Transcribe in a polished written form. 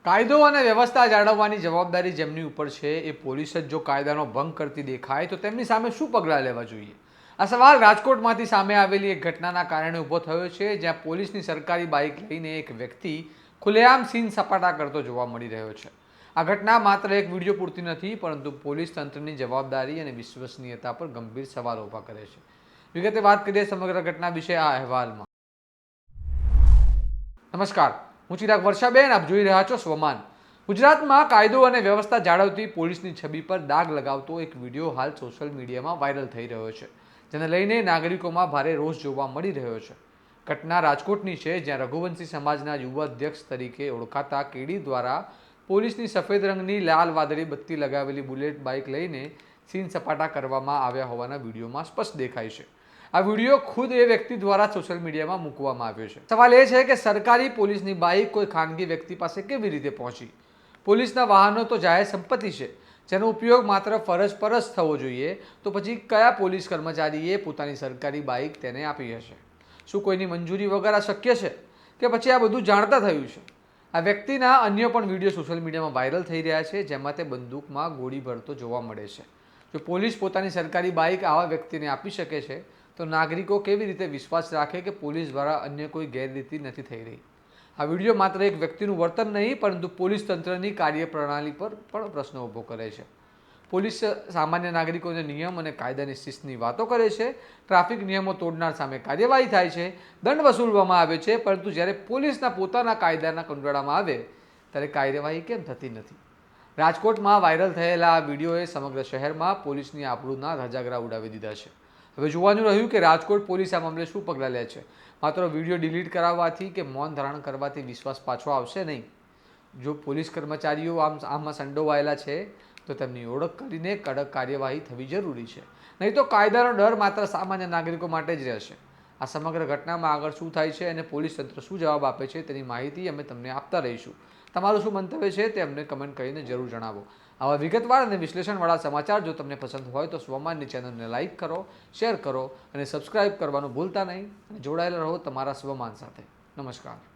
કાયદો અને વ્યવસ્થા જાળવવાની જવાબદારી જેમની ઉપર છે એ પોલીસ જ જો કાયદાનો ભંગ કરતી દેખાય તો તેમની સામે શું પગલાં લેવા જોઈએ? આ સવાલ રાજકોટમાંથી સામે આવેલી એક ઘટનાના કારણે ઊભો થયો છે, જ્યાં પોલીસની સરકારી બાઇક લઈને એક વ્યક્તિ ખુલ્લેઆમ સીન સપાટા કરતો જોવા મળી રહ્યો છે. આ ઘટના માત્ર એક વિડીયો પૂરતી નથી, પરંતુ પોલીસ તંત્રની જવાબદારી અને વિશ્વસનીયતા પર ગંભીર સવાલ ઊભા કરે છે. વિગતે વાત કરીએ સમગ્ર ઘટના વિશે આ અહેવાલમાં. નમસ્કાર, હું ચિરાગ વર્ષાબેન, આપ જોઈ રહ્યા છો સ્વમાન. ગુજરાતમાં કાયદો અને વ્યવસ્થા જાળવતી પોલીસની છબી પર દાગ લગાવતો એક વિડીયો હાલ સોશિયલ મીડિયામાં વાયરલ થઈ રહ્યો છે, જેને લઈને નાગરિકોમાં ભારે રોષ જોવા મળી રહ્યો છે. ઘટના રાજકોટની છે, જ્યાં રઘુવંશી સમાજના યુવા અધ્યક્ષ તરીકે ઓળખાતા કેડી દ્વારા પોલીસની સફેદ રંગની લાલ વાદળી બત્તી લગાવેલી બુલેટ બાઇક લઈને સીન સપાટા કરવામાં આવ્યા હોવાના વિડીયોમાં સ્પષ્ટ દેખાય છે. આ વિડીયો ખુદ એ વ્યક્તિ દ્વારા સોશિયલ મીડિયામાં મૂકવામાં આવ્યો છે. સવાલ એ છે કે સરકારી પોલીસની બાઇક કોઈ ખાનગી વ્યક્તિ પાસે કેવી રીતે પહોંચી? પોલીસના વાહનો તો જાહેર સંપત્તિ છે, જેનો ઉપયોગ માત્ર ફરજ પર જ થવો જોઈએ. તો પછી કયા પોલીસ કર્મચારીએ પોતાની સરકારી બાઇક તેને આપી હશે? શું કોઈની મંજૂરી વગર આ શક્ય છે, કે પછી આ બધું જાણતા થયું છે? આ વ્યક્તિના અન્ય પણ વિડીયો સોશિયલ મીડિયામાં વાયરલ થઈ રહ્યા છે, જેમાં તે બંદૂકમાં ગોળી ભરતો જોવા મળે છે. જો પોલીસ પોતાની સરકારી બાઇક આવા વ્યક્તિને આપી શકે છે, તો નાગરિકો કેવી રીતે વિશ્વાસ રાખે કે પોલીસ દ્વારા અન્ય કોઈ ગેરરીતિ નથી થઈ રહી? આ વિડીયો માત્ર એક વ્યક્તિનું વર્તન નહીં, પરંતુ પોલીસ તંત્રની કાર્યપ્રણાલી પર પણ પ્રશ્ન ઊભો કરે છે. પોલીસ સામાન્ય નાગરિકોને નિયમ અને કાયદાની શિસ્તની વાતો કરે છે, ટ્રાફિક નિયમો તોડનાર સામે કાર્યવાહી થાય છે, દંડ વસૂલવામાં આવે છે, પરંતુ જ્યારે પોલીસના પોતાના કાયદાના કંડોળામાં આવે ત્યારે કાર્યવાહી કેમ થતી નથી? રાજકોટમાં વાયરલ થયેલા આ વિડીયોએ સમગ્ર શહેરમાં પોલીસની આબરૂના ધજાગરા ઉડાવી દીધા છે. હવે જોવાનું રહ્યું કે રાજકોટ પોલીસ આ મામલે શું પગલાં લે છે. માત્ર વિડીયો ડિલીટ કરાવવાથી કે મૌન ધારણ કરવાથી વિશ્વાસ પાછો આવશે નહીં. જો પોલીસ કર્મચારીઓ આમાં સંડોવાયેલા છે, તો તેમની ઓળખ કરીને કડક કાર્યવાહી થવી જરૂરી છે. નહીં તો કાયદાનો ડર માત્ર સામાન્ય નાગરિકો માટે જ રહેશે. આ સમગ્ર ઘટનામાં આગળ શું થાય છે અને પોલીસ તંત્ર શું જવાબ આપે છે, તેની માહિતી અમે તમને આપતા રહીશું. તમારું શું મંતવ્ય છે તે અમને કમેન્ટ કરીને જરૂર જણાવો. આવા વિગતવાર અને વિશ્લેષણવાળા સમાચાર જો તમને પસંદ હોય તો સ્વમાનની ચેનલને લાઇક કરો, શેર કરો અને સબસ્ક્રાઇબ કરવાનું ભૂલતા નહીં. અને જોડાયેલા રહો તમારા સ્વમાન સાથે. નમસ્કાર.